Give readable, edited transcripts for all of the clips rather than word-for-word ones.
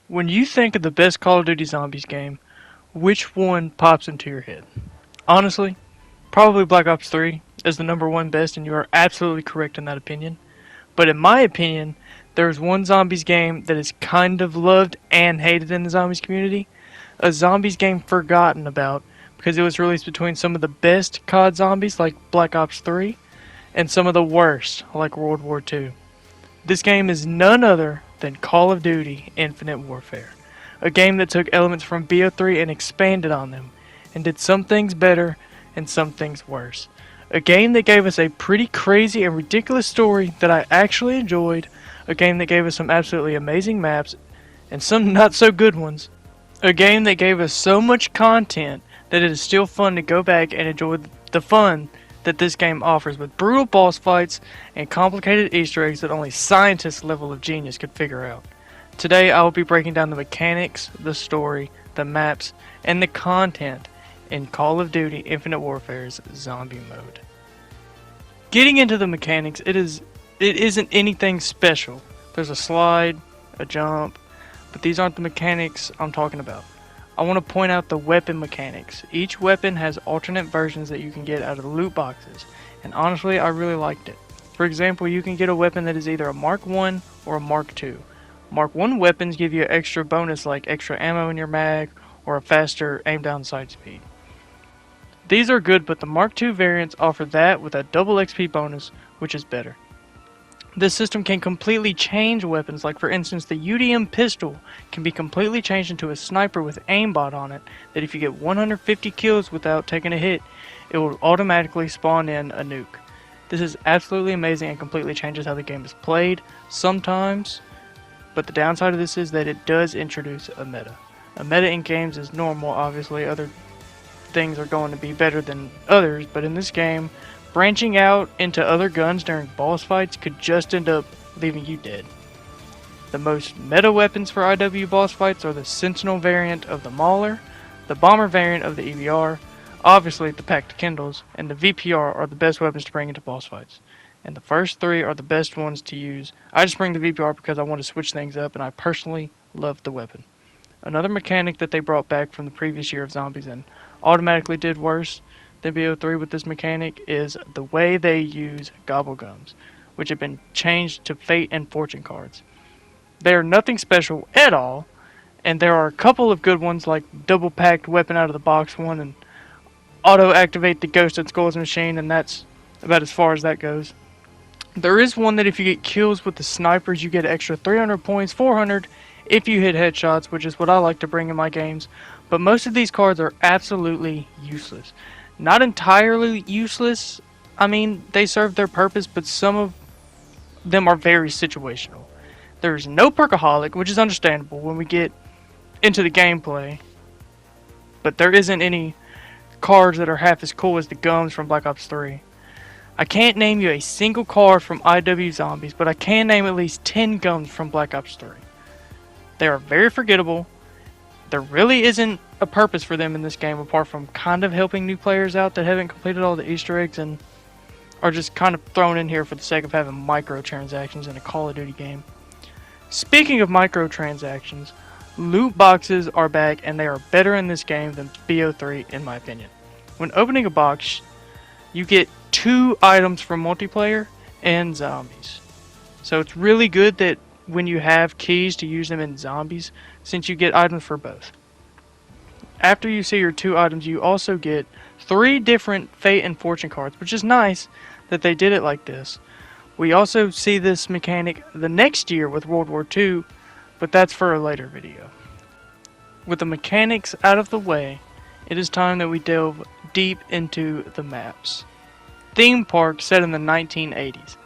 When you think of the best Call of Duty Zombies game, which one pops into your head? Honestly, probably Black Ops 3 is the number one best, and you are absolutely correct in that opinion. But in my opinion, there's one Zombies game that is kind of loved and hated in the Zombies community. A Zombies game forgotten about because it was released between some of the best COD Zombies like Black Ops 3 and some of the worst like World War II. This game is none other than Call of Duty Infinite Warfare, a game that took elements from BO3 and expanded on them, and did some things better and some things worse. A game that gave us a pretty crazy and ridiculous story that I actually enjoyed, a game that gave us some absolutely amazing maps and some not so good ones, a game that gave us so much content that it is still fun to go back and enjoy the fun that this game offers with brutal boss fights and complicated Easter eggs that only scientists level of genius could figure out. Today I will be breaking down the mechanics, the story, the maps, and the content in Call of Duty Infinite Warfare's Zombie Mode. Getting into the mechanics, it isn't anything special. There's a slide, a jump, but these aren't the mechanics I'm talking about. I want to point out the weapon mechanics. Each weapon has alternate versions that you can get out of the loot boxes, and honestly I really liked it. For example, you can get a weapon that is either a Mark 1 or a Mark 2. Mark 1 weapons give you an extra bonus like extra ammo in your mag or a faster aim down sight speed. These are good, but the Mark II variants offer that with a double XP bonus, which is better. This system can completely change weapons, like for instance the UDM pistol can be completely changed into a sniper with aimbot on it, that if you get 150 kills without taking a hit, it will automatically spawn in a nuke. This is absolutely amazing and completely changes how the game is played sometimes, but the downside of this is that it does introduce a meta. A meta in games is normal, obviously other things are going to be better than others, but in this game, branching out into other guns during boss fights could just end up leaving you dead. The most meta weapons for IW boss fights are the Sentinel variant of the Mauler, the Bomber variant of the EBR, obviously the Packed Kindles, and the VPR are the best weapons to bring into boss fights. And the first three are the best ones to use. I just bring the VPR because I want to switch things up and I personally love the weapon. Another mechanic that they brought back from the previous year of Zombies and automatically did worse than BO3 with this mechanic is the way they use gobble gums, which have been changed to fate and fortune cards. They are nothing special at all, and there are a couple of good ones like double packed weapon out of the box one and auto activate the ghost and skulls machine, and that's about as far as that goes. There is one that if you get kills with the snipers you get extra 300 points, 400 if you hit headshots, which is what I like to bring in my games, but most of these cards are absolutely useless. Not entirely useless, I mean, they serve their purpose, but some of them are very situational. There's no Perkaholic, which is understandable when we get into the gameplay, but there isn't any cards that are half as cool as the gums from Black Ops 3. I can't name you a single card from IW Zombies, but I can name at least 10 gums from Black Ops 3. They are very forgettable. There really isn't a purpose for them in this game apart from kind of helping new players out that haven't completed all the Easter eggs and are just kind of thrown in here for the sake of having microtransactions in a Call of Duty game. Speaking of microtransactions, loot boxes are back and they are better in this game than BO3 in my opinion. When opening a box, you get 2 items from multiplayer and zombies. So it's really good that when you have keys to use them in zombies, since you get items for both. After you see your 2 items, you also get 3 different fate and fortune cards, which is nice that they did it like this. We also see this mechanic the next year with World War II, but that's for a later video. With the mechanics out of the way, it is time that we delve deep into the maps. Theme park set in the 1980s.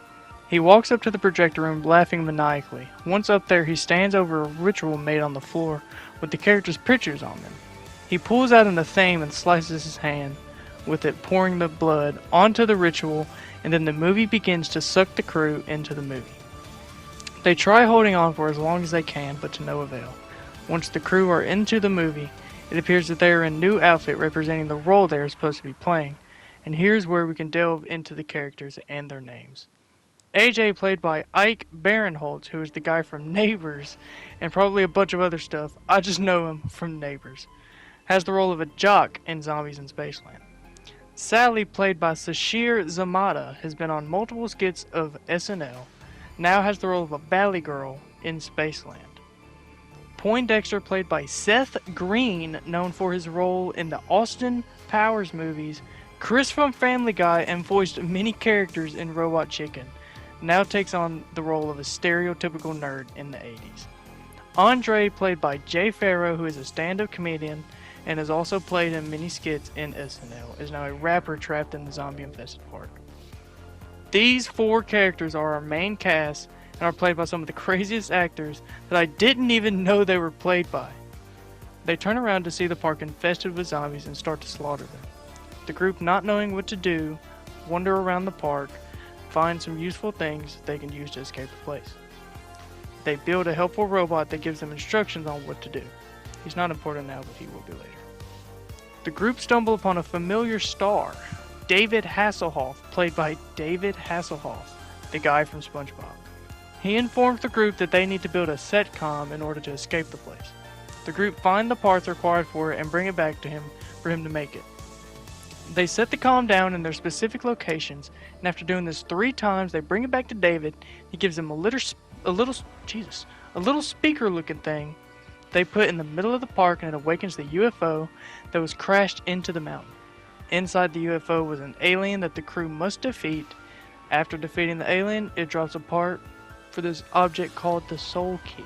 He walks up to the projector room laughing maniacally. Once up there, he stands over a ritual made on the floor with the characters' pictures on them. He pulls out an athame and slices his hand, with it pouring the blood onto the ritual, and then the movie begins to suck the crew into the movie. They try holding on for as long as they can, but to no avail. Once the crew are into the movie, it appears that they are in a new outfit representing the role they are supposed to be playing, and here's where we can delve into the characters and their names. AJ, played by Ike Barinholtz, who is the guy from Neighbors, and probably a bunch of other stuff. I just know him from Neighbors. Has the role of a jock in Zombies in Spaceland. Sally, played by Sashir Zamata, has been on multiple skits of SNL. Now has the role of a Valley Girl in Spaceland. Poindexter, played by Seth Green, known for his role in the Austin Powers movies, Chris from Family Guy, and voiced many characters in Robot Chicken, now takes on the role of a stereotypical nerd in the 80s. Andre, played by Jay Farrow, who is a stand-up comedian and has also played in many skits in SNL, is now a rapper trapped in the zombie-infested park. These 4 characters are our main cast and are played by some of the craziest actors that I didn't even know they were played by. They turn around to see the park infested with zombies and start to slaughter them. The group, not knowing what to do, wander around the park, find some useful things they can use to escape the place. They build a helpful robot that gives them instructions on what to do. He's not important now, but he will be later. The group stumble upon a familiar star, David Hasselhoff, played by David Hasselhoff, the guy from SpongeBob. He informs the group that they need to build a SETCOM in order to escape the place. The group find the parts required for it and bring it back to him for him to make it. They set the comm down in their specific locations, and after doing this 3 times, they bring it back to David. He gives him a little speaker-looking thing they put in the middle of the park, and it awakens the UFO that was crashed into the mountain. Inside the UFO was an alien that the crew must defeat. After defeating the alien, it drops a part for this object called the Soul Key,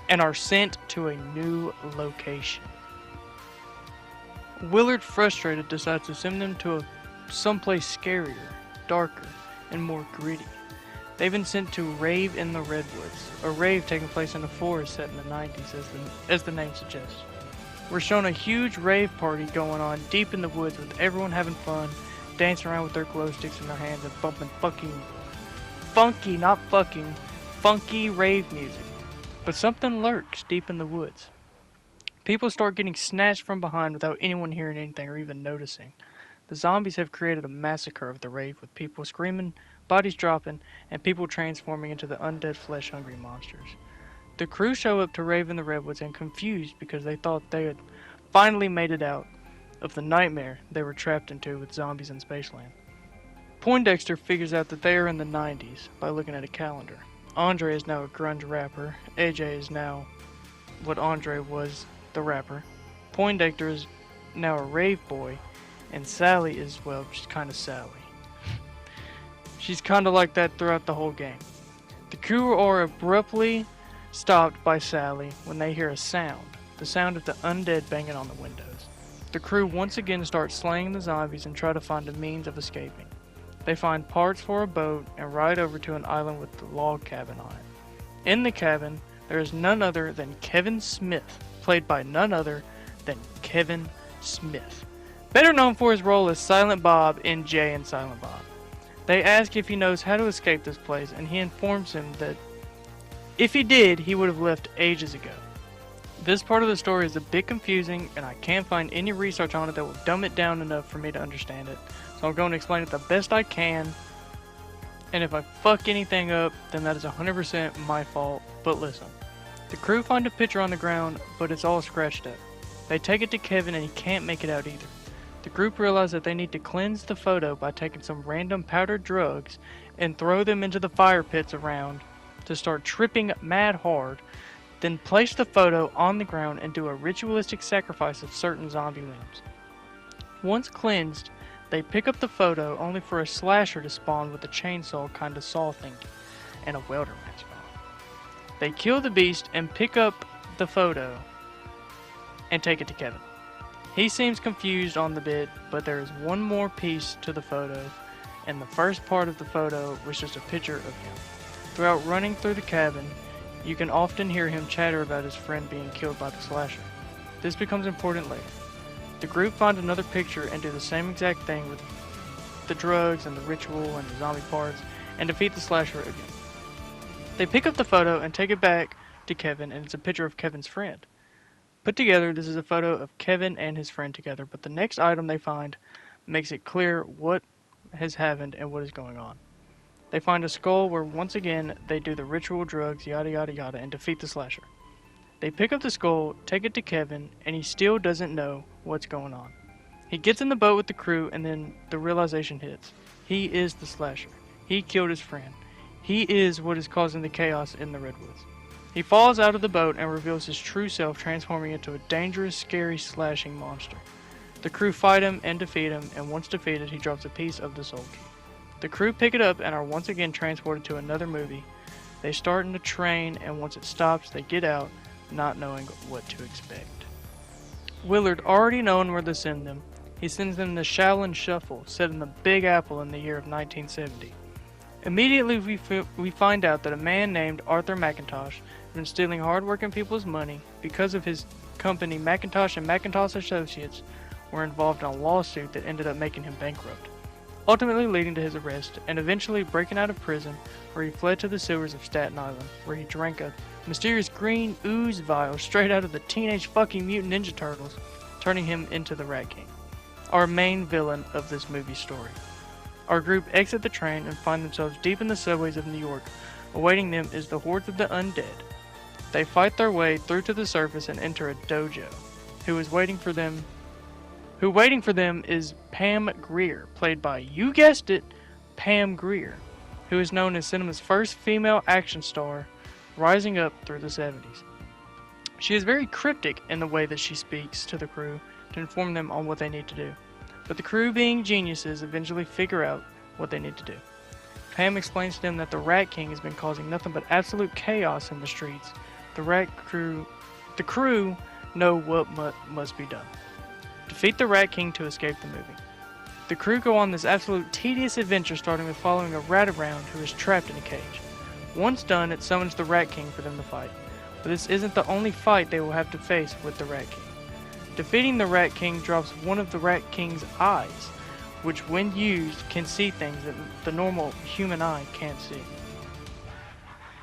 and are sent to a new location. Willard, frustrated, decides to send them to someplace scarier, darker, and more gritty. They've been sent to Rave in the Redwoods, a rave taking place in a forest set in the 90s, as the name suggests. We're shown a huge rave party going on deep in the woods with everyone having fun, dancing around with their glow sticks in their hands and bumping funky rave music. But something lurks deep in the woods. People start getting snatched from behind without anyone hearing anything or even noticing. The zombies have created a massacre of the rave with people screaming, bodies dropping, and people transforming into the undead flesh-hungry monsters. The crew show up to Rave in the Redwoods and confused because they thought they had finally made it out of the nightmare they were trapped into with zombies in Spaceland. Poindexter figures out that they are in the 90s by looking at a calendar. Andre is now a grunge rapper. AJ is now what Andre was, the rapper. Poindexter is now a rave boy. And Sally is, well, just kind of Sally. She's kind of like that throughout the whole game. The crew are abruptly stopped by Sally when they hear a sound. The sound of the undead banging on the windows. The crew once again start slaying the zombies and try to find a means of escaping. They find parts for a boat and ride over to an island with a log cabin on it. In the cabin, there is none other than Kevin Smith, played by none other than Kevin Smith, better known for his role as Silent Bob in Jay and Silent Bob. They ask if he knows how to escape this place, and he informs him that if he did, he would have left ages ago. This part of the story is a bit confusing, and I can't find any research on it that will dumb it down enough for me to understand it, so I'm going to explain it the best I can, and if I fuck anything up, then that is 100% my fault. But listen, the crew find a picture on the ground, but it's all scratched up. They take it to Kevin, and he can't make it out either. The group realize that they need to cleanse the photo by taking some random powdered drugs and throw them into the fire pits around to start tripping mad hard, then place the photo on the ground and do a ritualistic sacrifice of certain zombie limbs. Once cleansed, they pick up the photo only for a slasher to spawn with a chainsaw kind of saw thingy and a welder man spawn. They kill the beast and pick up the photo and take it to Kevin. He seems confused on the bit, but there is one more piece to the photo, and the first part of the photo was just a picture of him. Throughout running through the cabin, you can often hear him chatter about his friend being killed by the slasher. This becomes important later. The group find another picture and do the same exact thing with the drugs and the ritual and the zombie parts, and defeat the slasher again. They pick up the photo and take it back to Kevin, and it's a picture of Kevin's friend. Put together, this is a photo of Kevin and his friend together, but the next item they find makes it clear what has happened and what is going on. They find a skull where once again they do the ritual drugs, yada yada yada, and defeat the slasher. They pick up the skull, take it to Kevin, and he still doesn't know what's going on. He gets in the boat with the crew, and then the realization hits. He is the slasher. He killed his friend. He is what is causing the chaos in the Redwoods. He falls out of the boat and reveals his true self, transforming into a dangerous, scary, slashing monster. The crew fight him and defeat him, and once defeated, he drops a piece of the soul key. The crew pick it up and are once again transported to another movie. They start in the train, and once it stops, they get out, not knowing what to expect. Willard, already knowing where to send them, he sends them to Shaolin Shuffle, set in the Big Apple in the year of 1970. Immediately, we find out that a man named Arthur McIntosh has been stealing hard-working people's money because of his company. McIntosh and McIntosh Associates were involved in a lawsuit that ended up making him bankrupt, ultimately leading to his arrest and eventually breaking out of prison, where he fled to the sewers of Staten Island, where he drank a mysterious green ooze vial straight out of the Teenage Fucking Mutant Ninja Turtles, turning him into the Rat King, our main villain of this movie story. Our group exit the train and find themselves deep in the subways of New York. Awaiting them is the hordes of the undead. They fight their way through to the surface and enter a dojo. Who waiting for them is Pam Grier, played by, you guessed it, Pam Grier, who is known as cinema's first female action star, rising up through the 70s. She is very cryptic in the way that she speaks to the crew to inform them on what they need to do. But the crew, being geniuses, eventually figure out what they need to do. Pam explains to them that the Rat King has been causing nothing but absolute chaos in the streets. The crew know what must be done. Defeat the Rat King to escape the movie. The crew go on this absolute tedious adventure, starting with following a rat around who is trapped in a cage. Once done, it summons the Rat King for them to fight. But this isn't the only fight they will have to face with the Rat King. Defeating the Rat King drops one of the Rat King's eyes, which when used can see things that the normal human eye can't see.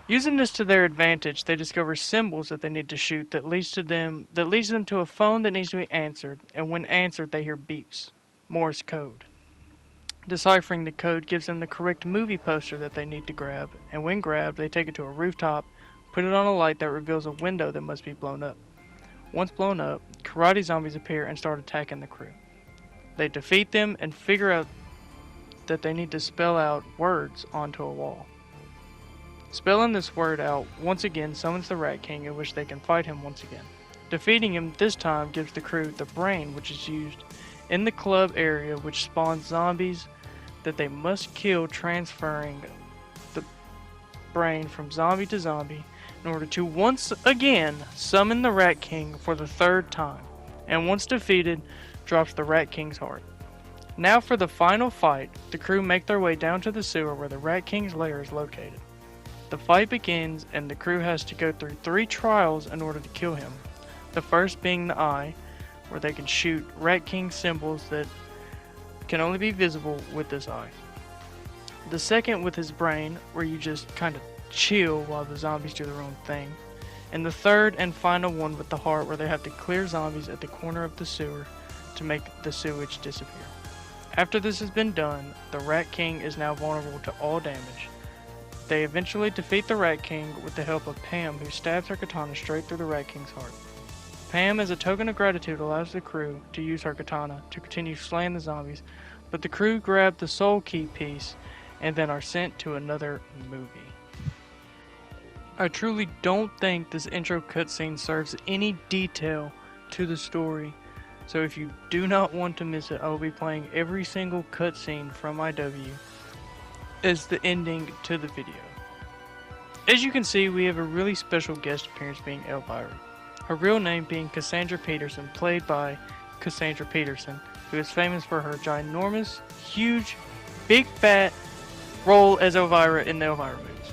Using this to their advantage, they discover symbols that they need to shoot that leads them to a phone that needs to be answered, and when answered they hear beeps, Morse code. Deciphering the code gives them the correct movie poster that they need to grab, and when grabbed they take it to a rooftop, put it on a light that reveals a window that must be blown up. Once blown up, karate zombies appear and start attacking the crew. They defeat them and figure out that they need to spell out words onto a wall. Spelling this word out once again summons the Rat King, in which they can fight him once again. Defeating him this time gives the crew the brain, which is used in the club area, which spawns zombies that they must kill, transferring the brain from zombie to zombie in order to once again summon the Rat King for the third time, and once defeated, drops the Rat King's heart. Now for the final fight, the crew make their way down to the sewer where the Rat King's lair is located. The fight begins and the crew has to go through 3 trials in order to kill him. The first being the eye, where they can shoot Rat King symbols that can only be visible with this eye. The second with his brain, where you just kind of chill while the zombies do their own thing. And the third and final one with the heart, where they have to clear zombies at the corner of the sewer to make the sewage disappear. After this has been done, the Rat King is now vulnerable to all damage. They eventually defeat the Rat King with the help of Pam, who stabs her katana straight through the Rat King's heart. Pam, as a token of gratitude, allows the crew to use her katana to continue slaying the zombies, but the crew grab the soul key piece and then are sent to another movie. I truly don't think this intro cutscene serves any detail to the story, so if you do not want to miss it, I will be playing every single cutscene from IW as the ending to the video. As you can see, we have a really special guest appearance being Elvira. Her real name being Cassandra Peterson, played by Cassandra Peterson, who is famous for her ginormous, huge, big fat role as Elvira in the Elvira movies.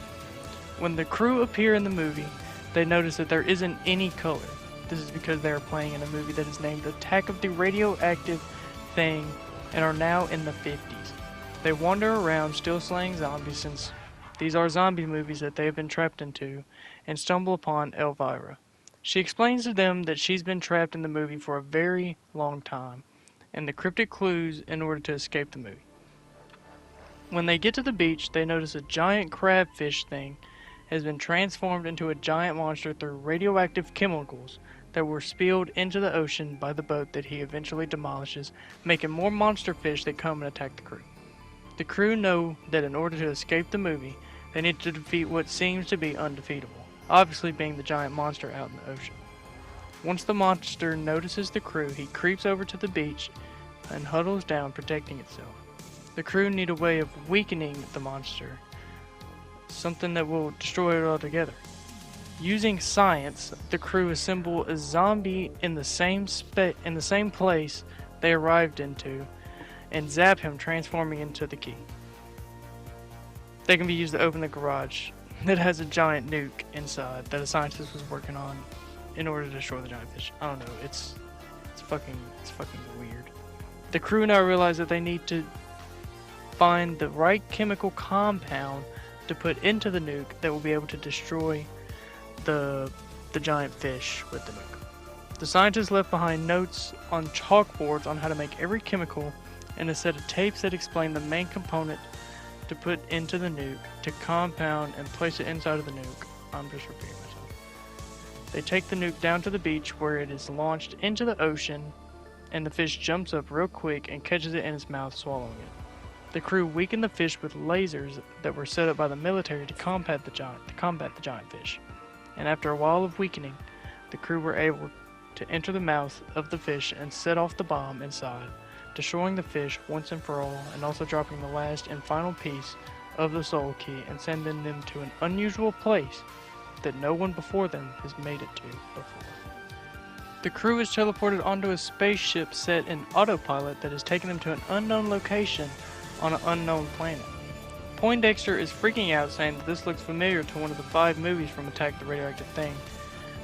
When the crew appear in the movie, they notice that there isn't any color. This is because they are playing in a movie that is named Attack of the Radioactive Thing and are now in the 50s. They wander around still slaying zombies, since these are zombie movies that they have been trapped into, and stumble upon Elvira. She explains to them that she's been trapped in the movie for a very long time, and the cryptic clues in order to escape the movie. When they get to the beach, they notice a giant crabfish thing has been transformed into a giant monster through radioactive chemicals that were spilled into the ocean by the boat that he eventually demolishes, making more monster fish that come and attack the crew. The crew know that in order to escape the movie, they need to defeat what seems to be undefeatable, obviously being the giant monster out in the ocean. Once the monster notices the crew, he creeps over to the beach and huddles down, protecting itself. The crew need a way of weakening the monster, something that will destroy it altogether. Using science, the crew assemble a zombie in the same place they arrived into, and zap him, transforming into the key. They can be used to open the garage that has a giant nuke inside that a scientist was working on in order to destroy the giant fish. I don't know. It's fucking weird. The crew now realize that they need to find the right chemical compound to put into the nuke that will be able to destroy the giant fish with the nuke. The scientists left behind notes on chalkboards on how to make every chemical and a set of tapes that explain the main component to put into the nuke, to compound and place it inside of the nuke. I'm just repeating myself. They take the nuke down to the beach where it is launched into the ocean, and the fish jumps up real quick and catches it in its mouth, swallowing it. The crew weakened the fish with lasers that were set up by the military to combat the giant fish. And after a while of weakening, the crew were able to enter the mouth of the fish and set off the bomb inside, destroying the fish once and for all, and also dropping the last and final piece of the soul key and sending them to an unusual place that no one before them has made it to before. The crew is teleported onto a spaceship set in autopilot that has taken them to an unknown location on an unknown planet. Poindexter is freaking out, saying that this looks familiar to one of the 5 movies from Attack the Radioactive Thing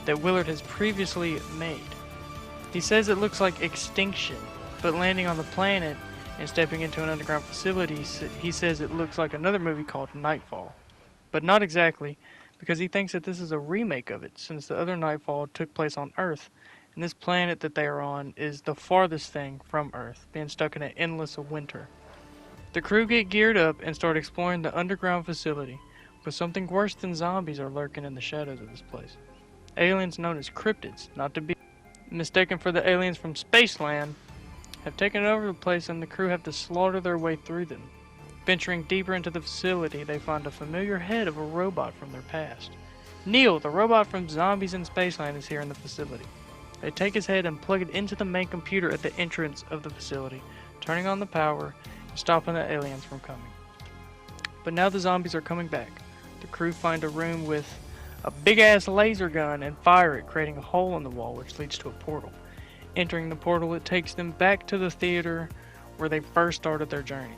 that Willard has previously made. He says it looks like Extinction, but landing on the planet and stepping into an underground facility, he says it looks like another movie called Nightfall. But not exactly, because he thinks that this is a remake of it, since the other Nightfall took place on Earth, and this planet that they are on is the farthest thing from Earth, being stuck in an endless winter. The crew get geared up and start exploring the underground facility, but something worse than zombies are lurking in the shadows of this place. Aliens known as cryptids, not to be mistaken for the aliens from Spaceland, have taken over the place, and the crew have to slaughter their way through them. Venturing deeper into the facility, they find a familiar head of a robot from their past. Neil, the robot from Zombies in Spaceland, is here in the facility. They take his head and plug it into the main computer at the entrance of the facility, turning on the power and stopping the aliens from coming. But now the zombies are coming back. The crew find a room with a big-ass laser gun and fire it, creating a hole in the wall which leads to a portal. Entering the portal, it takes them back to the theater where they first started their journey.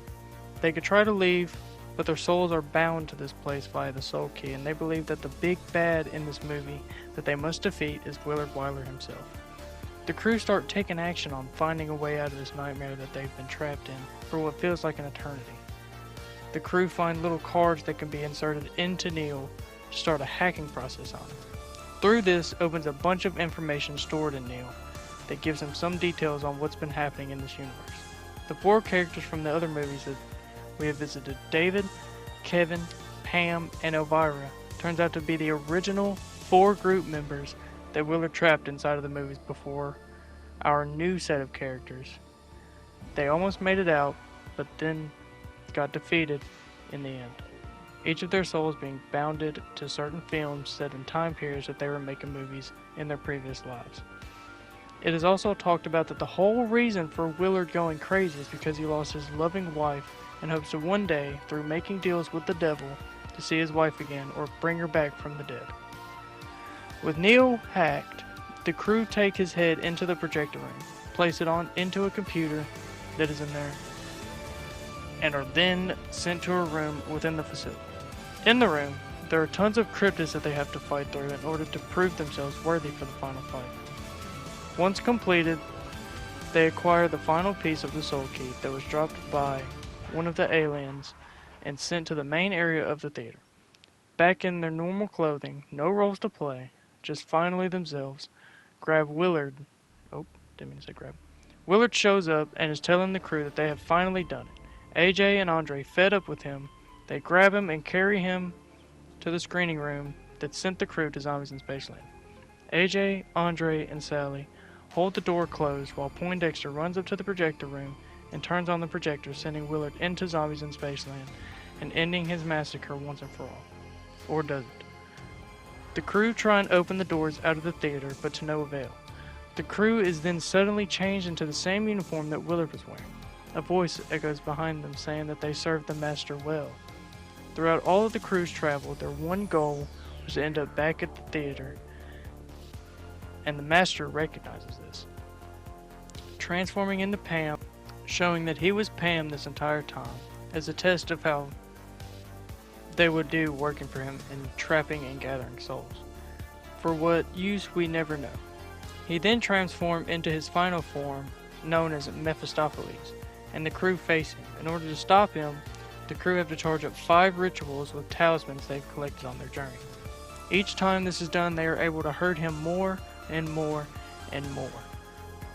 They could try to leave, but their souls are bound to this place via the soul key, and they believe that the big bad in this movie that they must defeat is Willard Wyler himself. The crew start taking action on finding a way out of this nightmare that they've been trapped in for what feels like an eternity. The crew find little cards that can be inserted into Neil to start a hacking process on him. Through this opens a bunch of information stored in Neil that gives him some details on what's been happening in this universe. The 4 characters from the other movies that we have visited, David, Kevin, Pam, and Elvira, turns out to be the original 4 group members that Willard trapped inside of the movies before our new set of characters. They almost made it out, but then got defeated in the end. Each of their souls being bounded to certain films set in time periods that they were making movies in their previous lives. It is also talked about that the whole reason for Willard going crazy is because he lost his loving wife and hopes to one day, through making deals with the devil, to see his wife again or bring her back from the dead. With Neil hacked, the crew take his head into the projector room, place it into a computer that is in there, and are then sent to a room within the facility. In the room, there are tons of cryptids that they have to fight through in order to prove themselves worthy for the final fight. Once completed, they acquire the final piece of the soul key that was dropped by one of the aliens and sent to the main area of the theater. Back in their normal clothing, no roles to play, just finally themselves, Willard shows up and is telling the crew that they have finally done it. AJ and Andre, fed up with him, they grab him and carry him to the screening room that sent the crew to Zombies in Spaceland. AJ, Andre, and Sally hold the door closed while Poindexter runs up to the projector room and turns on the projector, sending Willard into Zombies in Spaceland and ending his massacre once and for all. Or does it? The crew try and open the doors out of the theater, but to no avail. The crew is then suddenly changed into the same uniform that Willard was wearing. A voice echoes behind them saying that they served the master well. Throughout all of the crew's travel, their one goal was to end up back at the theater, and the master recognizes this, transforming into Pam, showing that he was Pam this entire time, as a test of how they would do working for him in trapping and gathering souls. For what use we never know. He then transformed into his final form, known as Mephistopheles, and the crew face him. In order to stop him, the crew have to charge up 5 rituals with talismans they've collected on their journey. Each time this is done, they are able to hurt him more and more and more.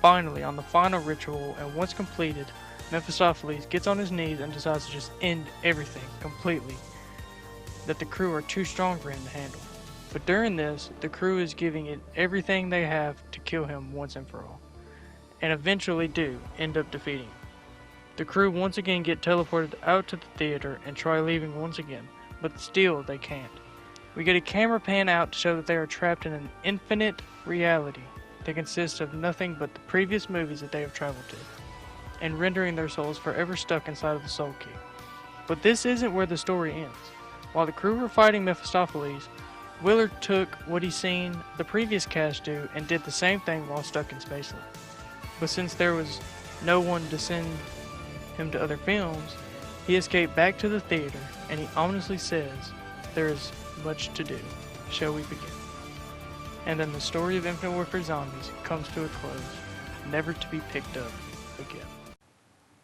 Finally, on the final ritual, and once completed, Mephistopheles gets on his knees and decides to just end everything completely, that the crew are too strong for him to handle. But during this, the crew is giving it everything they have to kill him once and for all, and eventually do end up defeating him. The crew once again get teleported out to the theater and try leaving once again, but still they can't. We get a camera pan out to show that they are trapped in an infinite reality that consists of nothing but the previous movies that they have traveled to, and rendering their souls forever stuck inside of the Soul Key. But this isn't where the story ends. While the crew were fighting Mephistopheles, Willard took what he's seen the previous cast do and did the same thing while stuck in Spaceland. But since there was no one to send him to other films, he escaped back to the theater, and he ominously says, "There is much to do. Shall we begin?" And then the story of Infinite Warfare Zombies comes to a close, never to be picked up again.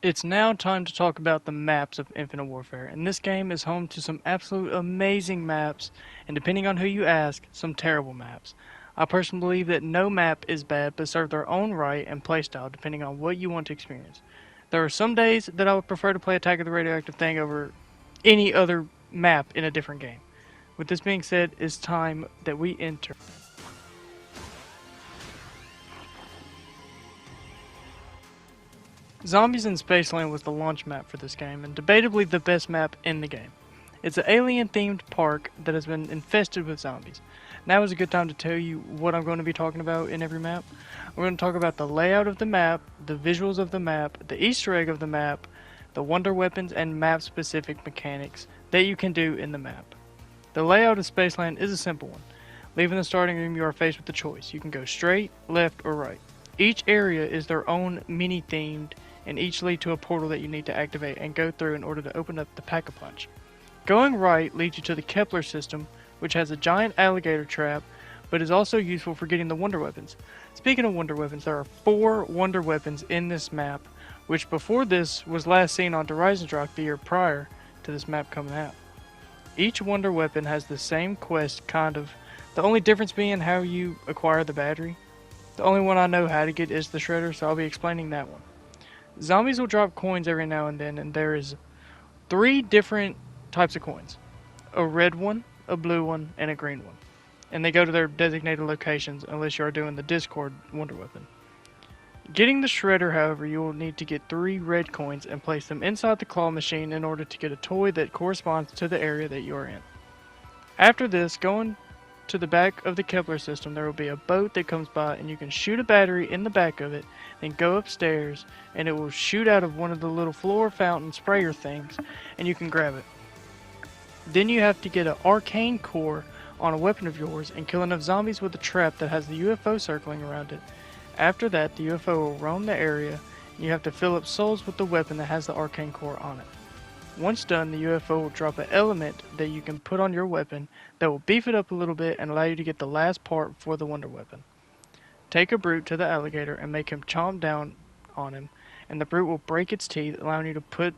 It's now time to talk about the maps of Infinite Warfare, and this game is home to some absolute amazing maps, and depending on who you ask, some terrible maps. I personally believe that no map is bad, but serve their own right and playstyle depending on what you want to experience. There are some days that I would prefer to play Attack of the Radioactive Thing over any other map in a different game. With this being said, it's time that we enter. Zombies in Spaceland was the launch map for this game, and debatably the best map in the game. It's an alien-themed park that has been infested with zombies. Now is a good time to tell you what I'm going to be talking about in every map. We're going to talk about the layout of the map, the visuals of the map, the Easter egg of the map, the wonder weapons, and map-specific mechanics that you can do in the map. The layout of Spaceland is a simple one. Leaving the starting room, you are faced with the choice. You can go straight, left, or right. Each area is their own mini-themed, and each lead to a portal that you need to activate and go through in order to open up the Pack-a-Punch. Going right leads you to the Kepler system, which has a giant alligator trap, but is also useful for getting the wonder weapons. Speaking of wonder weapons, there are 4 wonder weapons in this map, which before this was last seen on Horizon the year prior to this map coming out. Each wonder weapon has the same quest, kind of, the only difference being how you acquire the battery. The only one I know how to get is the Shredder, so I'll be explaining that one. Zombies will drop coins every now and then, and there is 3 different types of coins. A red one, a blue one, and a green one. And they go to their designated locations unless you are doing the Discord wonder weapon. Getting the Shredder, however, you will need to get 3 red coins and place them inside the claw machine in order to get a toy that corresponds to the area that you are in. After this, going to the back of the Kepler system, there will be a boat that comes by, and you can shoot a battery in the back of it, then go upstairs, and it will shoot out of one of the little floor fountain sprayer things, and you can grab it. Then you have to get an arcane core on a weapon of yours and kill enough zombies with a trap that has the UFO circling around it. After that, the UFO will roam the area, and you have to fill up souls with the weapon that has the arcane core on it. Once done, the UFO will drop an element that you can put on your weapon that will beef it up a little bit and allow you to get the last part for the wonder weapon. Take a brute to the alligator and make him chomp down on him, and the brute will break its teeth, allowing you to put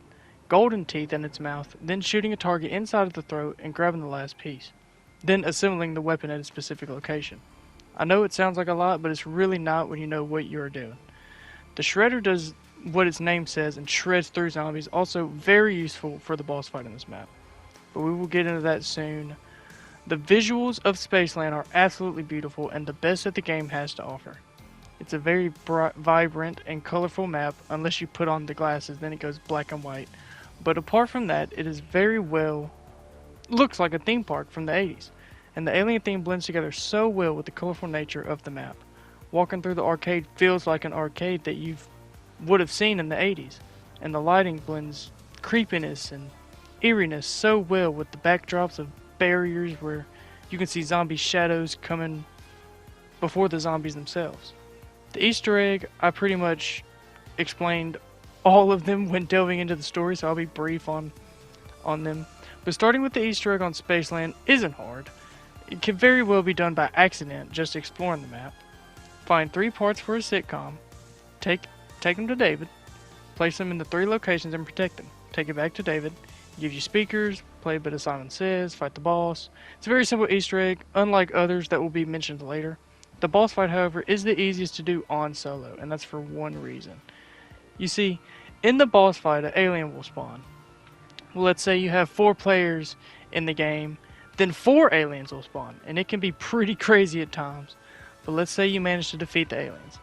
golden teeth in its mouth, then shooting a target inside of the throat and grabbing the last piece, then assembling the weapon at a specific location. I know it sounds like a lot, but it's really not when you know what you are doing. The Shredder does what its name says and shreds through zombies. Also very useful for the boss fight in this map. But we will get into that soon. The visuals of Spaceland are absolutely beautiful and the best that the game has to offer. It's a very vibrant and colorful map, unless you put on the glasses, then it goes black and white. But apart from that, it is very well, looks like a theme park from the 80s. And the alien theme blends together so well with the colorful nature of the map. Walking through the arcade feels like an arcade that you would have seen in the 80s. And the lighting blends creepiness and eeriness so well with the backdrops of barriers where you can see zombie shadows coming before the zombies themselves. The Easter egg, I pretty much explained all of them when delving into the story, so I'll be brief on them. But starting with the Easter egg on Spaceland isn't hard. It can very well be done by accident, just exploring the map. Find 3 parts for a sitcom, take them to David, place them in the 3 locations and protect them. Take it back to David, he gives you speakers, play a bit of Simon Says, fight the boss. It's a very simple Easter egg, unlike others that will be mentioned later. The boss fight, however, is the easiest to do on solo, and that's for one reason. You see, in the boss fight, an alien will spawn. Well, let's say you have 4 players in the game, then 4 aliens will spawn, and it can be pretty crazy at times. But let's say you manage to defeat the aliens.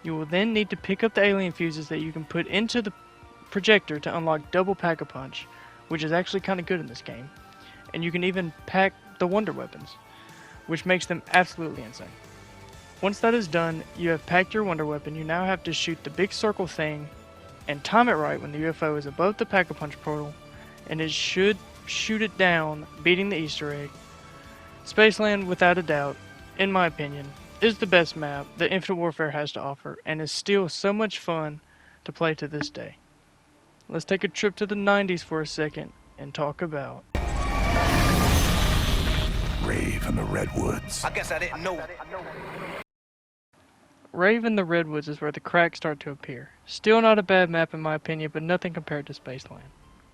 You will then need to pick up the alien fuses that you can put into the projector to unlock double Pack-a-Punch, which is actually kind of good in this game. And you can even pack the wonder weapons, which makes them absolutely insane. Once that is done, you have packed your wonder weapon. You now have to shoot the big circle thing and time it right when the UFO is above the Pack-a-Punch portal, and it should shoot it down, beating the Easter egg. Spaceland, without a doubt, in my opinion, is the best map that Infinite Warfare has to offer, and is still so much fun to play to this day. Let's take a trip to the 90s for a second and talk about Rave in the Redwoods. I guess I didn't know. Rave in the Redwoods is where the cracks start to appear. Still not a bad map in my opinion, but nothing compared to Spaceland.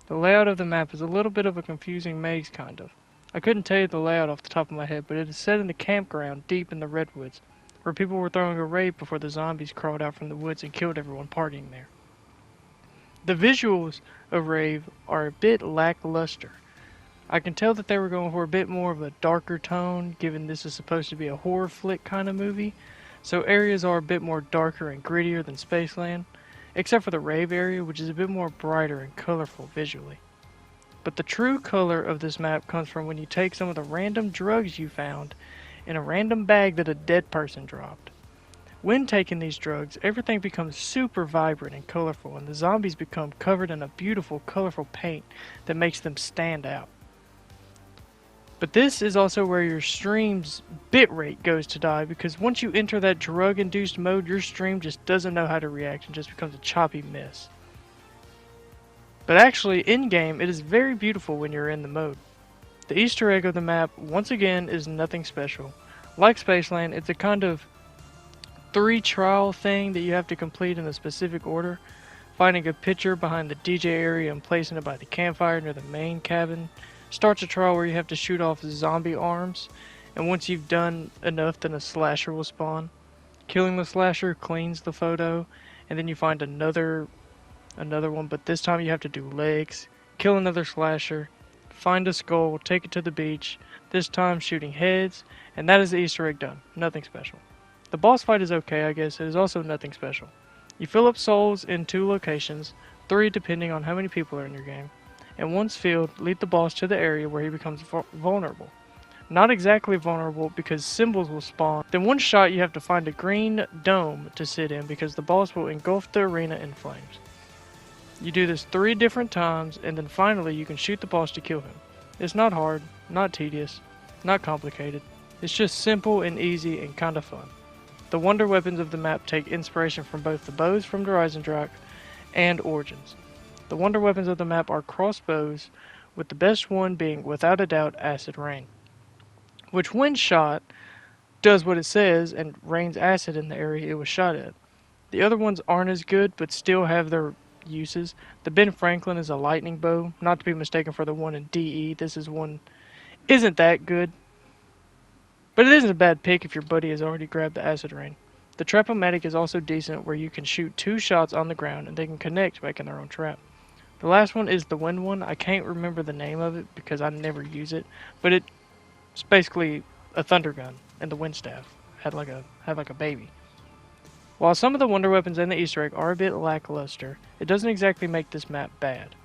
The layout of the map is a little bit of a confusing maze, kind of. I couldn't tell you the layout off the top of my head, but it is set in a campground deep in the Redwoods, where people were throwing a rave before the zombies crawled out from the woods and killed everyone partying there. The visuals of Rave are a bit lackluster. I can tell that they were going for a bit more of a darker tone, given this is supposed to be a horror flick kind of movie, so areas are a bit more darker and grittier than Spaceland, except for the Rave area, which is a bit more brighter and colorful visually. But the true color of this map comes from when you take some of the random drugs you found in a random bag that a dead person dropped. When taking these drugs, everything becomes super vibrant and colorful, and the zombies become covered in a beautiful, colorful paint that makes them stand out. But this is also where your stream's bitrate goes to die, because once you enter that drug-induced mode, your stream just doesn't know how to react and just becomes a choppy mess. But actually, in-game, it is very beautiful when you're in the mode. The Easter egg of the map, once again, is nothing special. Like Spaceland, it's a kind of 3 trial thing that you have to complete in a specific order. Finding a picture behind the DJ area and placing it by the campfire near the main cabin starts a trial where you have to shoot off zombie arms, and once you've done enough, then a slasher will spawn. Killing the slasher cleans the photo, and then you find another one, but this time you have to do legs, kill another slasher, find a skull, take it to the beach, this time shooting heads, and that is the Easter egg done. Nothing special. The boss fight is okay, I guess. It is also nothing special. You fill up souls in 2 locations, 3 depending on how many people are in your game, and once filled, lead the boss to the area where he becomes vulnerable. Not exactly vulnerable, because symbols will spawn. Then one shot you have to find a green dome to sit in, because the boss will engulf the arena in flames. You do this 3 different times, and then finally you can shoot the boss to kill him. It's not hard, not tedious, not complicated. It's just simple and easy and kinda fun. The wonder weapons of the map take inspiration from both the bows from Der Eisendrache and Origins. The wonder weapons of the map are crossbows, with the best one being, without a doubt, Acid Rain, which when shot, does what it says and rains acid in the area it was shot at. The other ones aren't as good, but still have their uses. The Ben Franklin is a lightning bow, not to be mistaken for the one in DE. This is one isn't that good, but it isn't a bad pick if your buddy has already grabbed the Acid Rain. The Trap-O-Matic is also decent where you can shoot 2 shots on the ground and they can connect making their own trap. The last one is the wind one. I can't remember the name of it because I never use it, but it's basically a thunder gun and the wind staff had like a baby. While some of the wonder weapons and the Easter egg are a bit lackluster, it doesn't exactly make this map bad.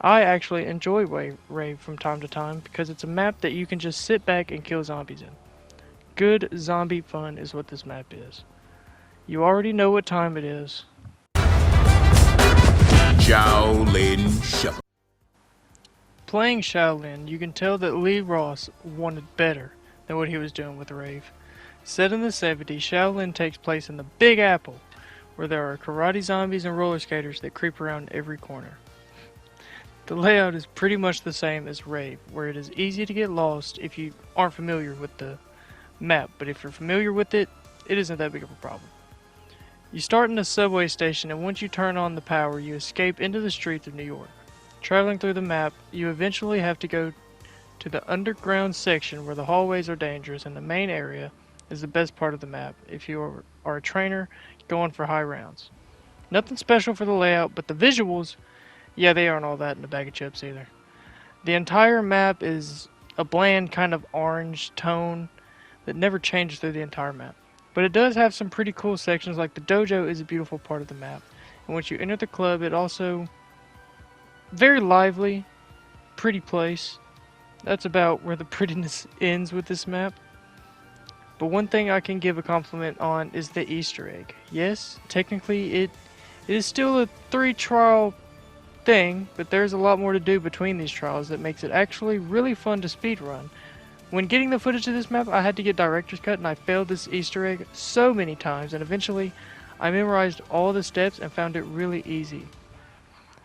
I actually enjoy Rave from time to time because it's a map that you can just sit back and kill zombies in. Good zombie fun is what this map is. You already know what time it is. Shaolin Shuffle. Playing Shaolin, you can tell that Lee Ross wanted better than what he was doing with Rave. Set in the 70s, Shaolin takes place in the Big Apple, where there are karate zombies and roller skaters that creep around every corner. The layout is pretty much the same as Rave, where it is easy to get lost if you aren't familiar with the map, but if you're familiar with it, it isn't that big of a problem. You start in a subway station, and once you turn on the power, you escape into the streets of New York. Traveling through the map, you eventually have to go to the underground section where the hallways are dangerous, and the main area is the best part of the map if you are a trainer going for high rounds. Nothing special for the layout, but the visuals, yeah, they aren't all that in a bag of chips either. The entire map is a bland kind of orange tone that never changes through the entire map. But it does have some pretty cool sections, like the dojo is a beautiful part of the map. And once you enter the club, it also very lively, pretty place. That's about where the prettiness ends with this map. But one thing I can give a compliment on is the Easter egg. Yes, technically it is still a 3-trial thing, but there's a lot more to do between these trials that makes it actually really fun to speedrun. When getting the footage of this map, I had to get director's cut, and I failed this Easter egg so many times, and eventually I memorized all the steps and found it really easy.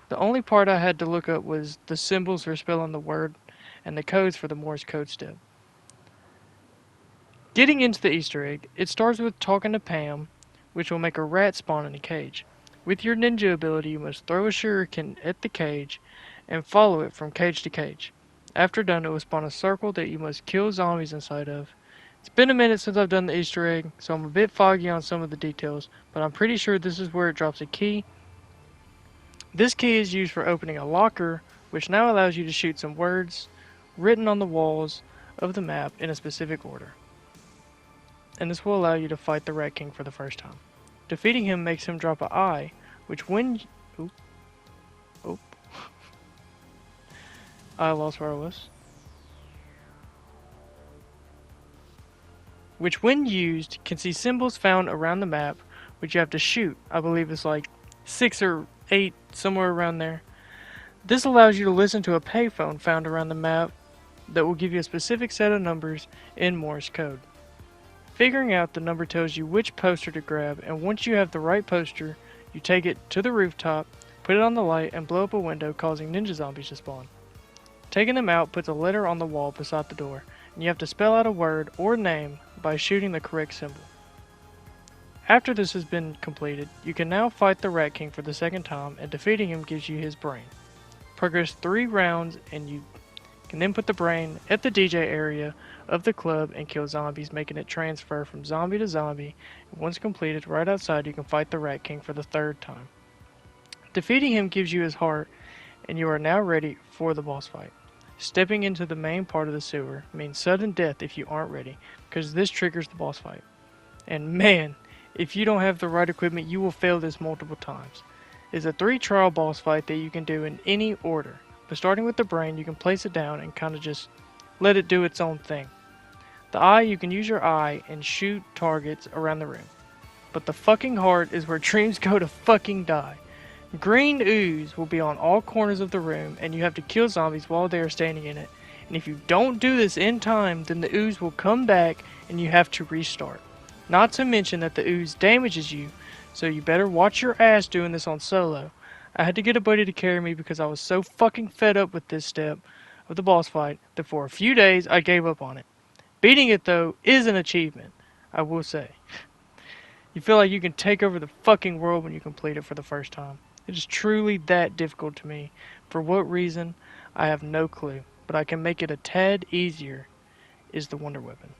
The only part I had to look up was the symbols for spelling the word and the codes for the Morse code step. Getting into the Easter egg, it starts with talking to Pam, which will make a rat spawn in a cage. With your ninja ability, you must throw a shuriken at the cage and follow it from cage to cage. After done, it will spawn a circle that you must kill zombies inside of. It's been a minute since I've done the Easter egg, so I'm a bit foggy on some of the details, but I'm pretty sure this is where it drops a key. This key is used for opening a locker, which now allows you to shoot some words written on the walls of the map in a specific order. And this will allow you to fight the Rat King for the first time. Defeating him makes him drop an eye, which when... I lost where I was. Which when used can see symbols found around the map, which you have to shoot. I believe it's like 6 or 8, somewhere around there. This allows you to listen to a payphone found around the map that will give you a specific set of numbers in Morse code. Figuring out the number tells you which poster to grab, and once you have the right poster, you take it to the rooftop, put it on the light, and blow up a window, causing ninja zombies to spawn. Taking them out puts a letter on the wall beside the door, and you have to spell out a word or name by shooting the correct symbol. After this has been completed, you can now fight the Rat King for the second time, and defeating him gives you his brain. Progress 3 rounds, and you can then put the brain at the DJ area of the club and kill zombies, making it transfer from zombie to zombie. And once completed, right outside you can fight the Rat King for the 3rd time. Defeating him gives you his heart, and you are now ready for the boss fight. Stepping into the main part of the sewer means sudden death if you aren't ready, because this triggers the boss fight. And man, if you don't have the right equipment, you will fail this multiple times. It's a 3-trial boss fight that you can do in any order, but starting with the brain, you can place it down and kind of just let it do its own thing. The eye, you can use your eye and shoot targets around the room. But the fucking heart is where dreams go to fucking die. Green ooze will be on all corners of the room, and you have to kill zombies while they are standing in it. And if you don't do this in time, then the ooze will come back and you have to restart. Not to mention that the ooze damages you, so you better watch your ass doing this on solo. I had to get a buddy to carry me because I was so fucking fed up with this step of the boss fight that for a few days I gave up on it. Beating it though is an achievement, I will say. You feel like you can take over the fucking world when you complete it for the first time. It is truly that difficult to me. For what reason, I have no clue, but I can make it a tad easier, is the Wonder Weapon.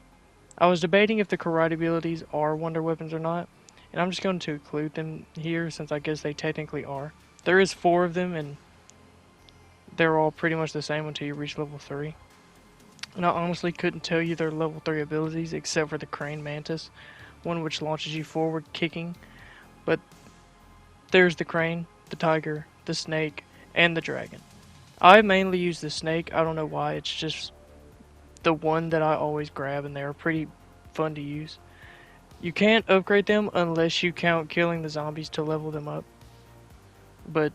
I was debating if the karate abilities are wonder weapons or not, and I'm just going to include them here since I guess they technically are. There is 4 of them, and they're all pretty much the same until you reach level 3. And I honestly couldn't tell you their level 3 abilities except for the Crane Mantis, one which launches you forward kicking. But there's the Crane, the Tiger, the Snake, and the Dragon. I mainly use the Snake. I don't know why. It's just the one that I always grab, and they're pretty fun to use. You can't upgrade them unless you count killing the zombies to level them up. But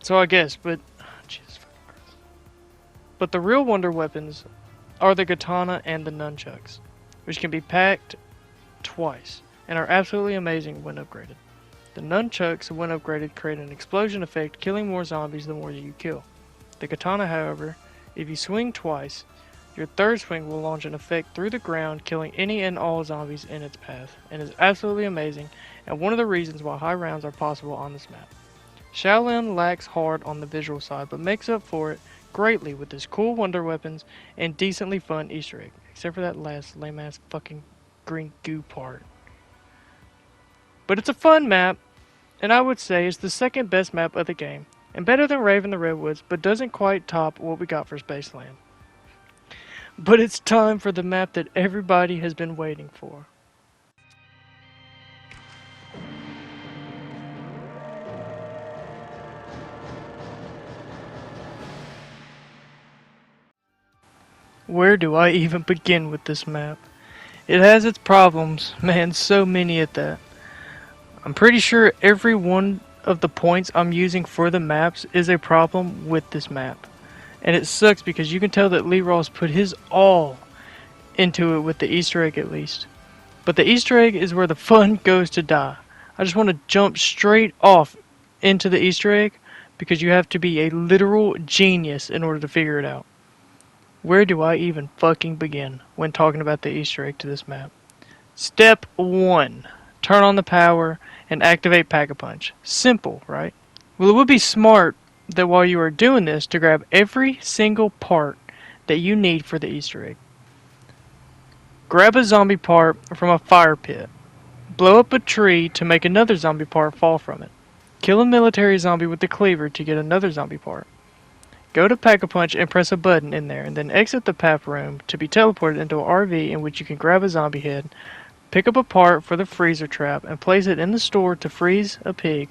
so I guess, but Jesus fucking Christ. But the real wonder weapons are the katana and the nunchucks, which can be packed twice and are absolutely amazing when upgraded. The nunchucks, when upgraded, create an explosion effect, killing more zombies the more you kill. The katana, however, if you swing twice, your third swing will launch an effect through the ground, killing any and all zombies in its path, and is absolutely amazing, and one of the reasons why high rounds are possible on this map. Shaolin lacks hard on the visual side, but makes up for it greatly with his cool wonder weapons and decently fun Easter egg, except for that last lame ass fucking green goo part. But it's a fun map, and I would say it's the second best map of the game, and better than Raven the Redwoods, but doesn't quite top what we got for Spaceland. But it's time for the map that everybody has been waiting for. Where do I even begin with this map? It has its problems, man, so many at that. I'm pretty sure every one of the points I'm using for the maps is a problem with this map. And it sucks because you can tell that Lee Ross put his all into it with the Easter egg at least. But the Easter egg is where the fun goes to die. I just want to jump straight off into the Easter egg because you have to be a literal genius in order to figure it out. Where do I even fucking begin when talking about the Easter egg to this map? Step 1. Turn on the power and activate Pack-a-Punch. Simple, right? Well, it would be smart that while you are doing this to grab every single part that you need for the Easter egg. Grab a zombie part from a fire pit. Blow up a tree to make another zombie part fall from it. Kill a military zombie with the cleaver to get another zombie part. Go to Pack-a-Punch and press a button in there, and then exit the PAP room to be teleported into an RV in which you can grab a zombie head, pick up a part for the freezer trap, and place it in the store to freeze a pig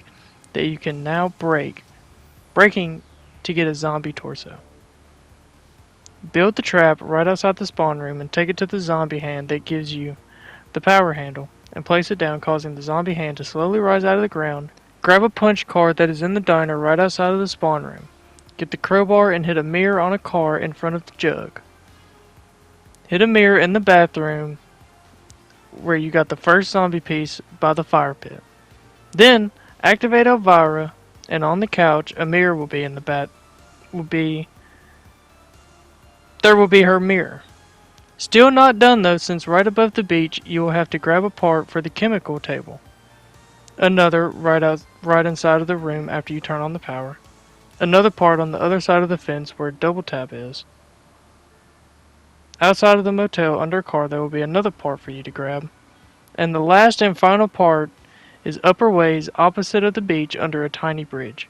that you can now breaking to get a zombie torso. Build the trap right outside the spawn room and take it to the zombie hand that gives you the power handle, and place it down, causing the zombie hand to slowly rise out of the ground. Grab a punch card that is in the diner right outside of the spawn room. Get the crowbar and hit a mirror on a car in front of the jug. Hit a mirror in the bathroom where you got the first zombie piece by the fire pit. Then activate Elvira, and on the couch a mirror will be in the there will be her mirror. Still not done though, since right above the beach you will have to grab a part for the chemical table. Another right inside of the room after you turn on the power. Another part on the other side of the fence where double tap is. Outside of the motel under a car there will be another part for you to grab. And the last and final part is upper ways opposite of the beach under a tiny bridge.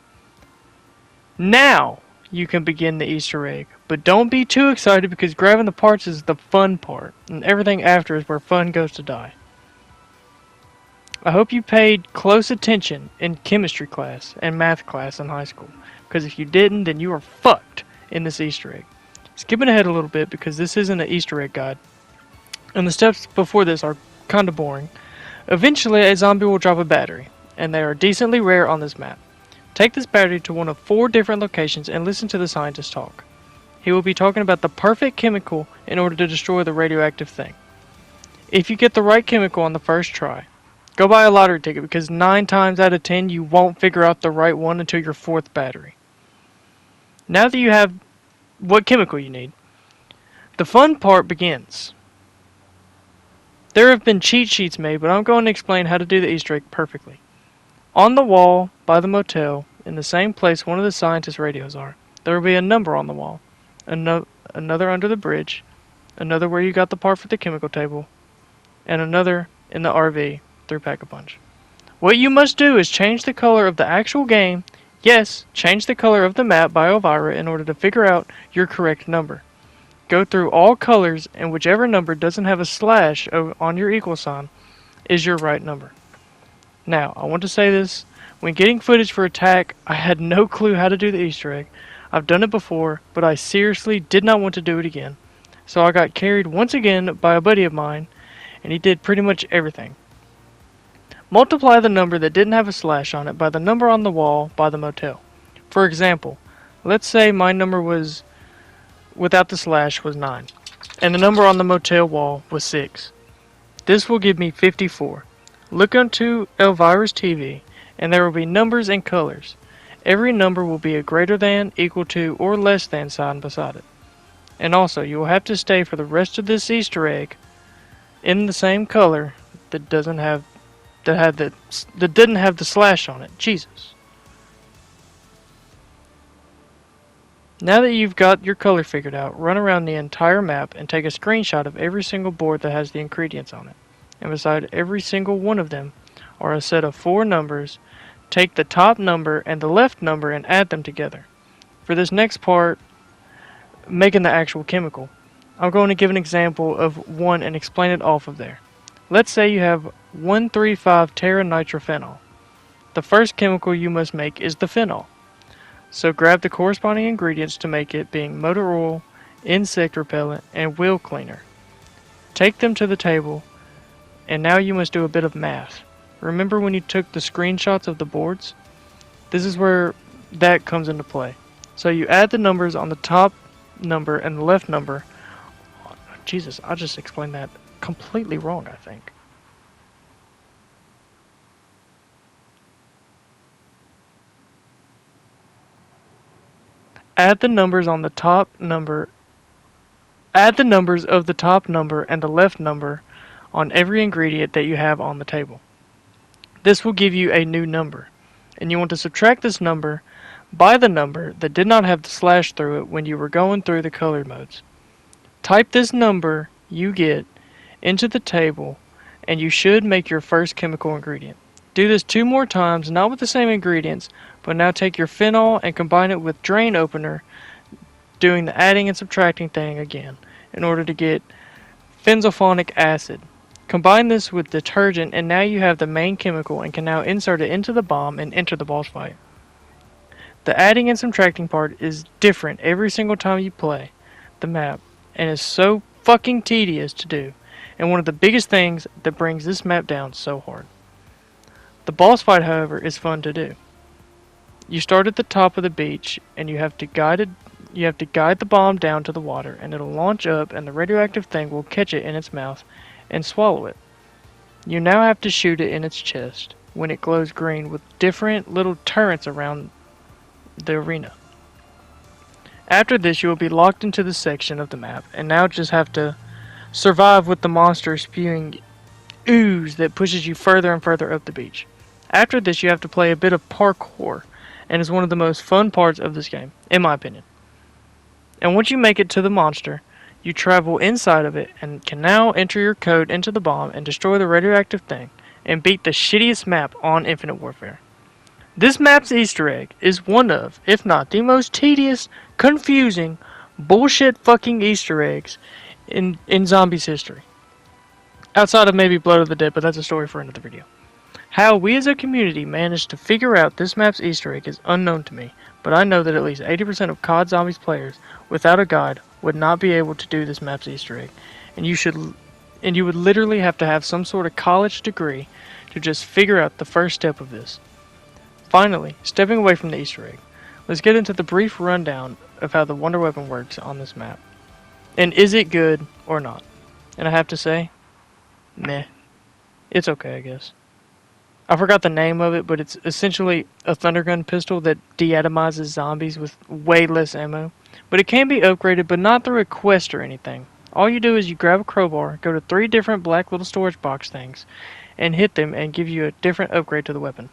Now you can begin the Easter egg, but don't be too excited because grabbing the parts is the fun part, and everything after is where fun goes to die. I hope you paid close attention in chemistry class and math class in high school, because if you didn't, then you are fucked in this Easter egg. Skipping ahead a little bit because this isn't an Easter egg guide, and the steps before this are kinda boring. Eventually a zombie will drop a battery, and they are decently rare on this map. Take this battery to one of 4 different locations and listen to the scientist talk. He will be talking about the perfect chemical in order to destroy the radioactive thing. If you get the right chemical on the first try, go buy a lottery ticket because 9 times out of 10 you won't figure out the right one until your 4th battery. Now that you have what chemical you need, the fun part begins. There have been cheat sheets made, but I'm going to explain how to do the Easter egg perfectly. On the wall by the motel, in the same place one of the scientist radios are, there will be a number on the wall. Another under the bridge, another where you got the part for the chemical table, and another in the RV through Pack-a-Punch. What you must do is change the color of the actual game. Yes, change the color of the map by Elvira in order to figure out your correct number. Go through all colors, and whichever number doesn't have a slash on your equal sign is your right number. Now, I want to say this. When getting footage for Attack, I had no clue how to do the Easter egg. I've done it before, but I seriously did not want to do it again. So I got carried once again by a buddy of mine, and he did pretty much everything. Multiply the number that didn't have a slash on it by the number on the wall by the motel. For example, let's say my number was, without the slash, was 9, and the number on the motel wall was 6. This will give me 54. Look onto Elvira's TV, and there will be numbers and colors. Every number will be a greater than, equal to, or less than sign beside it. And also, you will have to stay for the rest of this Easter egg in the same color that didn't have the slash on it. Jesus. Now that you've got your color figured out, run around the entire map and take a screenshot of every single board that has the ingredients on it. And beside every single one of them are a set of 4 numbers. Take the top number and the left number and add them together. For this next part, making the actual chemical, I'm going to give an example of one and explain it off of there. Let's say you have 1,3,5-terranitrophenol. The first chemical you must make is the phenol. So grab the corresponding ingredients to make it, being motor oil, insect repellent, and wheel cleaner. Take them to the table, and now you must do a bit of math. Remember when you took the screenshots of the boards? This is where that comes into play. So you add the numbers on the top number and the left number. Jesus, I just explained that completely wrong, I think. Add the numbers on the top number. Add the numbers of the top number and the left number on every ingredient that you have on the table. This will give you a new number, and you want to subtract this number by the number that did not have the slash through it when you were going through the color modes. Type this number you get into the table, and you should make your first chemical ingredient. Do this 2 more times, not with the same ingredients, but now take your phenol and combine it with drain opener, doing the adding and subtracting thing again, in order to get benzalphonic acid. Combine this with detergent, and now you have the main chemical and can now insert it into the bomb and enter the boss fight. The adding and subtracting part is different every single time you play the map, and is so fucking tedious to do, and one of the biggest things that brings this map down so hard. The boss fight, however, is fun to do. You start at the top of the beach, and you have to guide the bomb down to the water, and it'll launch up, and the radioactive thing will catch it in its mouth and swallow it. You now have to shoot it in its chest when it glows green with different little turrets around the arena. After this, you will be locked into the section of the map, and now just have to survive with the monster spewing ooze that pushes you further and further up the beach. After this, you have to play a bit of parkour, and is one of the most fun parts of this game, in my opinion. And once you make it to the monster, you travel inside of it and can now enter your code into the bomb and destroy the radioactive thing and beat the shittiest map on Infinite Warfare. This map's Easter egg is one of, if not the most tedious, confusing, bullshit fucking Easter eggs in Zombies history. Outside of maybe Blood of the Dead, but that's a story for another video. How we as a community managed to figure out this map's Easter egg is unknown to me, but I know that at least 80% of COD Zombies players, without a guide, would not be able to do this map's Easter egg, and you would literally have to have some sort of college degree to just figure out the first step of this. Finally, stepping away from the Easter egg, let's get into the brief rundown of how the Wonder Weapon works on this map. And is it good or not? And I have to say, meh. It's okay, I guess. I forgot the name of it, but it's essentially a thundergun pistol that deatomizes zombies with way less ammo. But it can be upgraded, but not through a quest or anything. All you do is you grab a crowbar, go to 3 different black little storage box things, and hit them and give you a different upgrade to the weapon.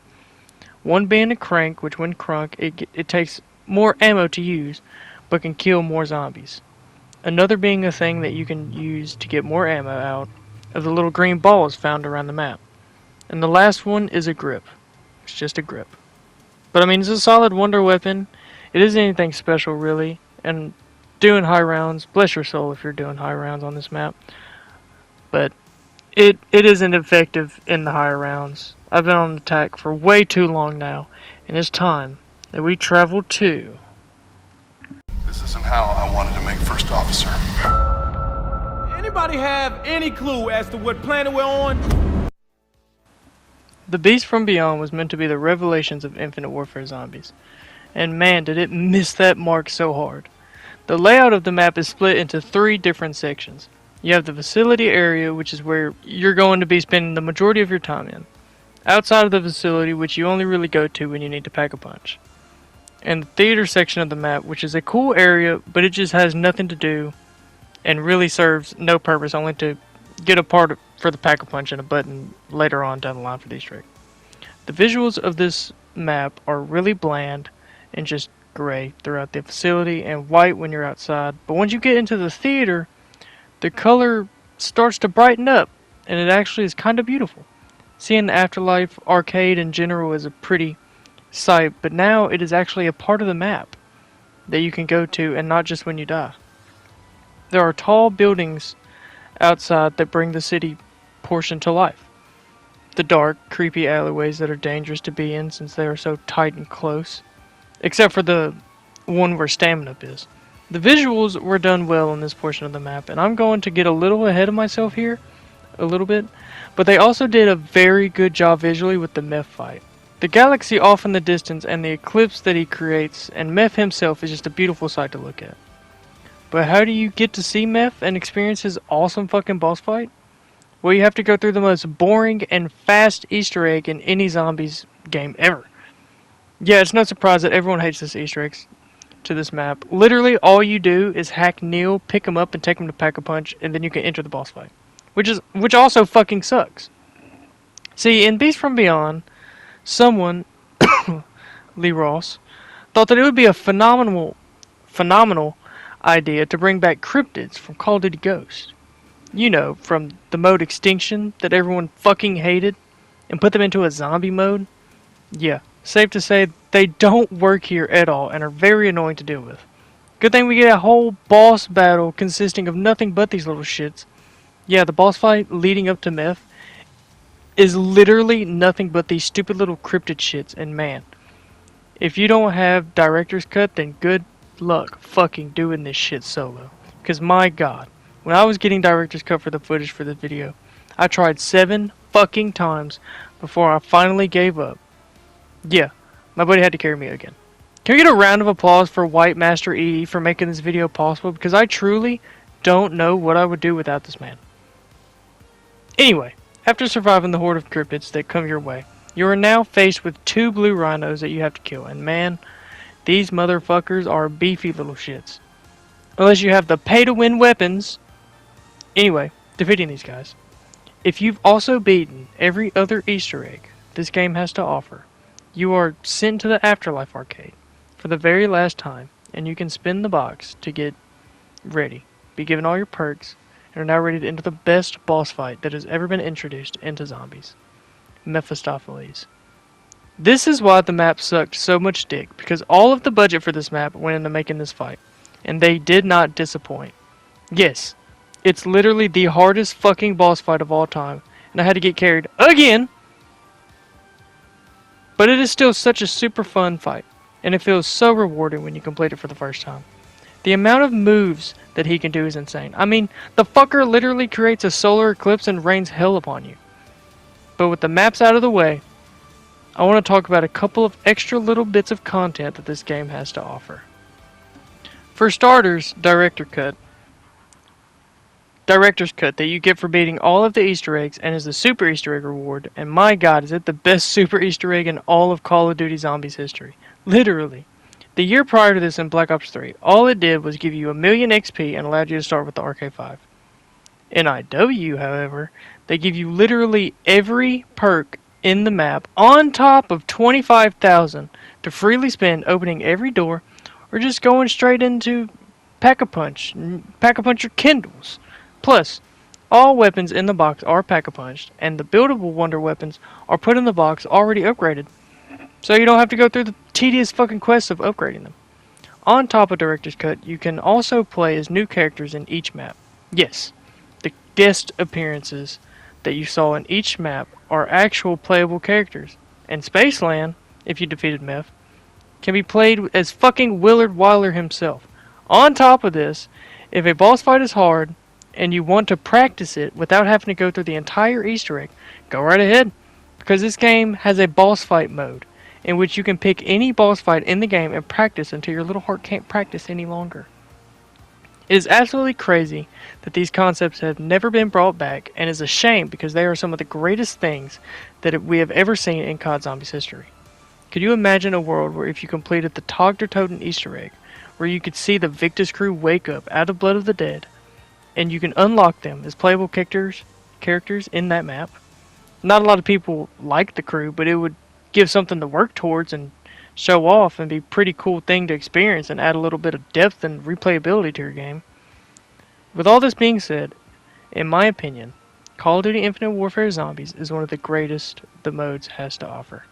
One being a crank, which when crunk, it takes more ammo to use, but can kill more zombies. Another being a thing that you can use to get more ammo out of the little green balls found around the map. And the last one is a grip. It's just a grip. But I mean, it's a solid wonder weapon. It isn't anything special, really. And doing high rounds, bless your soul if you're doing high rounds on this map. But it isn't effective in the higher rounds. I've been on attack for way too long now. And it's time that we travel to... This isn't how I wanted to make first officer. Anybody have any clue as to what planet we're on? The Beast from Beyond was meant to be the revelations of Infinite Warfare Zombies. And man, did it miss that mark so hard. The layout of the map is split into 3 different sections. You have the facility area, which is where you're going to be spending the majority of your time in. Outside of the facility, which you only really go to when you need to pack a punch. And the theater section of the map, which is a cool area, but it just has nothing to do and really serves no purpose, only to get a part for the pack-a-punch and a button later on down the line for the Easter egg. The visuals of this map are really bland and just gray throughout the facility and white when you're outside, but once you get into the theater, the color starts to brighten up and it actually is kind of beautiful. Seeing the Afterlife arcade in general is a pretty sight, but now it is actually a part of the map that you can go to and not just when you die. There are tall buildings outside that bring the city portion to life. The dark, creepy alleyways that are dangerous to be in since they are so tight and close. Except for the one where Stamina Up is. The visuals were done well in this portion of the map, and I'm going to get a little ahead of myself here, a little bit, but they also did a very good job visually with the Meph fight. The galaxy off in the distance and the eclipse that he creates, and Meph himself is just a beautiful sight to look at. But how do you get to see Meph and experience his awesome fucking boss fight? Well, you have to go through the most boring and fast Easter egg in any zombies game ever. Yeah, it's no surprise that everyone hates this Easter eggs to this map. Literally, all you do is hack Neil, pick him up, and take him to Pack-a-Punch, and then you can enter the boss fight. Which also fucking sucks. See, in Beast from Beyond, someone, Lee Ross, thought that it would be a phenomenal idea to bring back cryptids from Call of Duty Ghost. You know, from the mode Extinction that everyone fucking hated, and put them into a zombie mode. Yeah, safe to say they don't work here at all and are very annoying to deal with. Good thing we get a whole boss battle consisting of nothing but these little shits. Yeah, the boss fight leading up to Meph is literally nothing but these stupid little cryptid shits, and man, if you don't have director's cut, then good luck fucking doing this shit solo. Cause my god, when I was getting director's cut for the footage for this video, I tried 7 fucking times before I finally gave up. Yeah, my buddy had to carry me again. Can we get a round of applause for White Master EE for making this video possible? Because I truly don't know what I would do without this man. Anyway, after surviving the horde of cryptids that come your way, you are now faced with 2 blue rhinos that you have to kill, and man, these motherfuckers are beefy little shits. Unless you have the pay-to-win weapons. Anyway, defeating these guys. If you've also beaten every other Easter egg this game has to offer, you are sent to the Afterlife arcade for the very last time, and you can spin the box to get ready, be given all your perks, and are now ready to enter the best boss fight that has ever been introduced into zombies. Mephistopheles. This is why the map sucked so much dick, because all of the budget for this map went into making this fight, and they did not disappoint. Yes, it's literally the hardest fucking boss fight of all time, and I had to get carried again, but it is still such a super fun fight, and it feels so rewarding when you complete it for the first time. The amount of moves that he can do is insane. I mean, the fucker literally creates a solar eclipse and rains hell upon you. But with the maps out of the way, I want to talk about a couple of extra little bits of content that this game has to offer. For starters, Director's Cut that you get for beating all of the Easter eggs and is the Super Easter Egg reward, and my god, is it the best Super Easter Egg in all of Call of Duty Zombies history. Literally. The year prior to this in Black Ops 3, all it did was give you 1,000,000 XP and allowed you to start with the RK5. In IW, however, they give you literally every perk in the map on top of 25,000 to freely spend opening every door or just going straight into Pack-a-Punch your Kindles. Plus, All weapons in the box are pack-a-punched, and the buildable wonder weapons are put in the box already upgraded, so you don't have to go through the tedious fucking quest of upgrading them. On top of Director's Cut, you can also play as new characters in each map. Yes, the guest appearances that you saw in each map are actual playable characters. And Spaceland, if you defeated Meph, can be played as fucking Willard Wyler himself. On top of this, if a boss fight is hard, and you want to practice it without having to go through the entire Easter egg, go right ahead. Because this game has a boss fight mode, in which you can pick any boss fight in the game and practice until your little heart can't practice any longer. It is absolutely crazy that these concepts have never been brought back, and is a shame because they are some of the greatest things that we have ever seen in COD Zombies history. Could you imagine a world where if you completed the Togder Totem Easter egg, where you could see the Victus crew wake up out of Blood of the Dead, and you can unlock them as playable characters in that map? Not a lot of people like the crew, but it would give something to work towards and show off and be a pretty cool thing to experience and add a little bit of depth and replayability to your game. With all this being said, in my opinion, Call of Duty Infinite Warfare Zombies is one of the greatest the modes has to offer.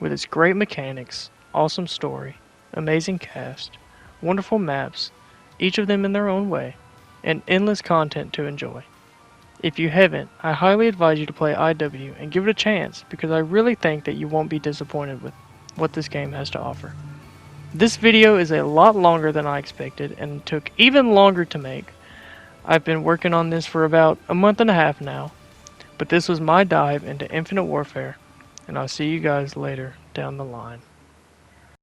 With its great mechanics, awesome story, amazing cast, wonderful maps, each of them in their own way, and endless content to enjoy. If you haven't, I highly advise you to play IW and give it a chance, because I really think that you won't be disappointed with what this game has to offer. This video is a lot longer than I expected and took even longer to make. I've been working on this for about a month and a half now, but this was my dive into Infinite Warfare, and I'll see you guys later down the line.